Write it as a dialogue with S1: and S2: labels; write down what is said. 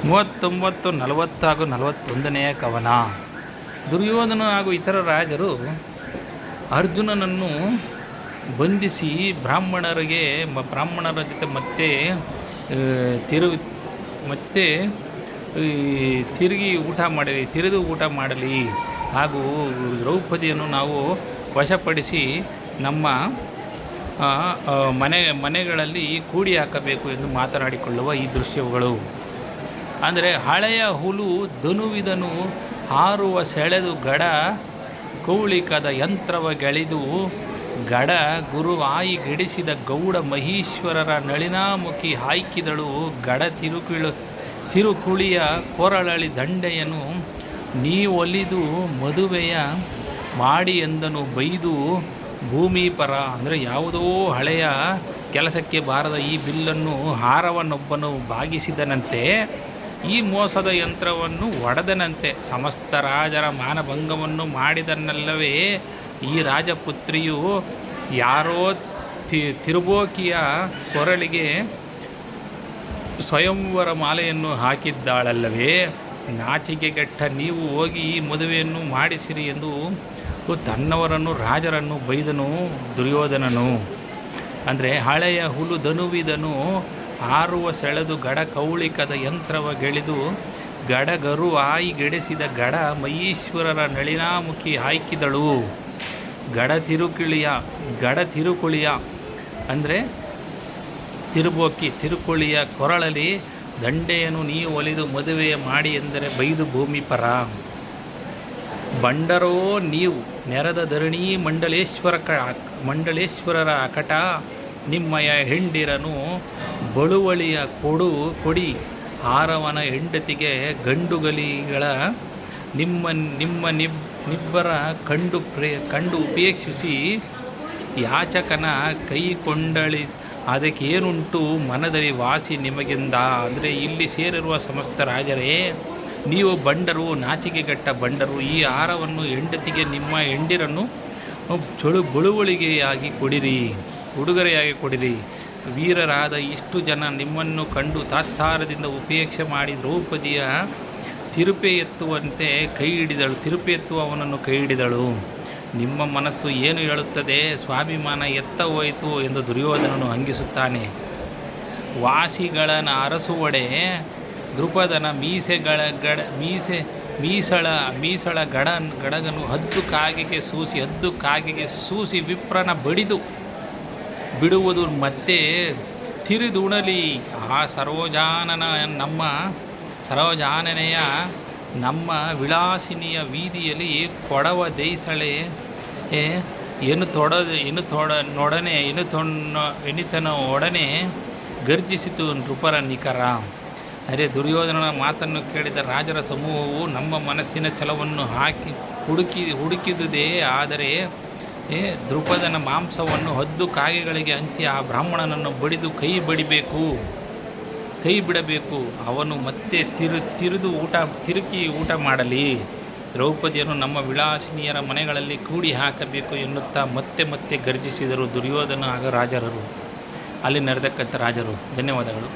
S1: 39, 40 ಹಾಗೂ 41ನೆಯ ಕವನ. ದುರ್ಯೋಧನ ಹಾಗೂ ಇತರ ರಾಜರು ಅರ್ಜುನನನ್ನು ಬಂಧಿಸಿ ಬ್ರಾಹ್ಮಣರ ಜೊತೆ ಮತ್ತೆ ತಿರುಗಿ ಊಟ ಮಾಡಲಿ ಹಾಗೂ ದ್ರೌಪದಿಯನ್ನು ನಾವು ವಶಪಡಿಸಿ ನಮ್ಮ ಮನೆಗಳಲ್ಲಿ ಕೂಡಿ ಹಾಕಬೇಕು ಎಂದು ಮಾತನಾಡಿಕೊಳ್ಳುವ ಈ ದೃಶ್ಯಗಳು. ಅಂದರೆ ಹಳೆಯ ಹುಲು ಧನುವಿದನು ಹಾರುವ ಸೆಳೆದು ಗಡ ಕೌಳಿಕದ ಯಂತ್ರವಗೆಳೆದು ಗಡ ಗುರುವಾಯಿ ಗಿಡಿಸಿದ ಗೌಡ ಮಹೀಶ್ವರರ ನಳಿನಾಮುಖಿ ಹಾಯ್ಕಿದಳು ಗಡ ತಿರುಕುಳಿಯ ಕೊರಳಳಿ ದಂಡೆಯನು ನೀ ಒಲಿದು ಮದುವೆಯ ಮಾಡಿ ಎಂದನು ಬೈದು ಭೂಮಿ ಪರ. ಅಂದರೆ ಯಾವುದೋ ಹಳೆಯ ಕೆಲಸಕ್ಕೆ ಬಾರದ ಈ ಬಿಲ್ಲನ್ನು ಹಾರವನ್ನೊಬ್ಬನು ಬಾಗಿಸಿದನಂತೆ, ಈ ಮೋಸದ ಯಂತ್ರವನ್ನು ಒಡೆದನಂತೆ. ಸಮಸ್ತ ರಾಜರ ಮಾನಭಂಗವನ್ನು ಮಾಡಿದನಲ್ಲವೇ ಈ ರಾಜಪುತ್ರಿಯು, ಯಾರೋ ತಿರುಬೋಕಿಯ ಕೊರಳಿಗೆ ಸ್ವಯಂವರ ಮಾಲೆಯನ್ನು ಹಾಕಿದ್ದಾಳಲ್ಲವೇ. ನಾಚಿಕೆಗೆಟ್ಟ ನೀವು ಹೋಗಿ ಈ ಮದುವೆಯನ್ನು ಮಾಡಿಸಿರಿ ಎಂದು ತನ್ನವರನ್ನು ರಾಜರನ್ನು ಬೈದನು ದುರ್ಯೋಧನನು. ಅಂದರೆ ಹಳೆಯ ಹುಲು ಧನುವಿದನು ಹಾರುವ ಸೆಳೆದು ಗಡ ಕೌಳಿಕದ ಯಂತ್ರವಗೆಳೆದು ಗಡಗರು ಆಯಿ ಗೆಡಿಸಿದ ಗಡ ಮಹೀಶ್ವರರ ನಳಿನಾಮುಖಿ ಹಾಯ್ಕಿದಳು ಗಡ ತಿರುಕುಳಿಯ ಅಂದರೆ ತಿರುಕುಳಿಯ ಕೊರಳಲಿ ದಂಡೆಯನ್ನು ನೀ ಒಲಿದು ಮದುವೆಯ ಮಾಡಿ ಎಂದರೆ ಬೈದು ಭೂಮಿ ಪರ. ಬಂಡರೋ ನೀವು ನೆರೆದ ಧರಣಿ ಮಂಡಲೇಶ್ವರರ ಅಕಟ, ನಿಮ್ಮಯ ಹೆಂಡಿರನು ಬಳುವಳಿಯ ಕೊಡಿ ಹಾರವನ ಹೆಂಡತಿಗೆ ಗಂಡುಗಲಿಗಳ ನಿಬ್ಬರ ಕಂಡು ಉಪೇಕ್ಷಿಸಿ ಯಾಚಕನ ಕೈಕೊಂಡಳಿ ಅದಕ್ಕೇನುಂಟು ಮನದಲ್ಲಿ ವಾಸಿ ನಿಮಗೆಂದ. ಅಂದರೆ ಇಲ್ಲಿ ಸೇರಿರುವ ಸಮಸ್ತ ರಾಜರೇ, ನೀವು ಬಂಡರು, ನಾಚಿಕೆಗಟ್ಟ ಬಂಡರು, ಈ ಆಹಾರವನ್ನು ಹೆಂಡತಿಗೆ ನಿಮ್ಮ ಹೆಂಡಿರನ್ನು ಬಳುವಳಿಗೆಯಾಗಿ ಕೊಡಿರಿ, ಉಡುಗೊರೆಯಾಗಿ ಕೊಡಿರಿ. ವೀರರಾದ ಇಷ್ಟು ಜನ ನಿಮ್ಮನ್ನು ಕಂಡು ತಾತ್ಸಾರದಿಂದ ಉಪೇಕ್ಷೆ ಮಾಡಿ ದ್ರೌಪದಿಯ ತಿರುಪೆ ಎತ್ತುವವನನ್ನು ಕೈ ಹಿಡಿದಳು. ನಿಮ್ಮ ಮನಸ್ಸು ಏನು ಹೇಳುತ್ತದೆ? ಸ್ವಾಭಿಮಾನ ಎತ್ತ ಹೋಯಿತು ಎಂದು ದುರ್ಯೋಧನನು ಹಂಗಿಸುತ್ತಾನೆ. ವಾಸಿಗಳನ ಅರಸುವಡೆ ದೃಪದನ ಮೀಸಳ ಗಡಗನು ಹದ್ದು ಕಾಗೆಗೆ ಸೂಸಿ ವಿಪ್ರನ ಬಡಿದು ಬಿಡುವುದು ಮತ್ತೆ ತಿರಿದುಣಲಿ. ಆ ಸರೋಜಾನನೆಯ ನಮ್ಮ ವಿಳಾಸಿನಿಯ ವೀದಿಯಲ್ಲಿ ಕೊಡವ ದೈಸಳೆ ಎನಿತನ ಒಡನೆ ಗರ್ಜಿಸಿತು ನೃಪರ ನಿಖರ. ಅರೆ, ದುರ್ಯೋಧನನ ಮಾತನ್ನು ಕೇಳಿದ ರಾಜರ ಸಮೂಹವು ನಮ್ಮ ಮನಸ್ಸಿನ ಛಲವನ್ನು ಹುಡುಕಿದುದೇ. ಆದರೆ ದೃಪದನ ಮಾಂಸವನ್ನು ಹದ್ದು ಕಾಗೆಗಳಿಗೆ ಹಂಚಿ ಆ ಬ್ರಾಹ್ಮಣನನ್ನು ಬಡಿದು ಕೈ ಬಿಡಬೇಕು. ಅವನು ಮತ್ತೆ ತಿರುಗಿ ಊಟ ಮಾಡಲಿ. ದ್ರೌಪದಿಯನ್ನು ನಮ್ಮ ವಿಳಾಸಿನಿಯರ ಮನೆಗಳಲ್ಲಿ ಕೂಡಿ ಹಾಕಬೇಕು ಎನ್ನುತ್ತಾ ಮತ್ತೆ ಗರ್ಜಿಸಿದರು ದುರ್ಯೋಧನ ಹಾಗೂ ರಾಜರು. ಅಲ್ಲಿ ನಡೆದಕ್ಕಂಥ ರಾಜರು. ಧನ್ಯವಾದಗಳು.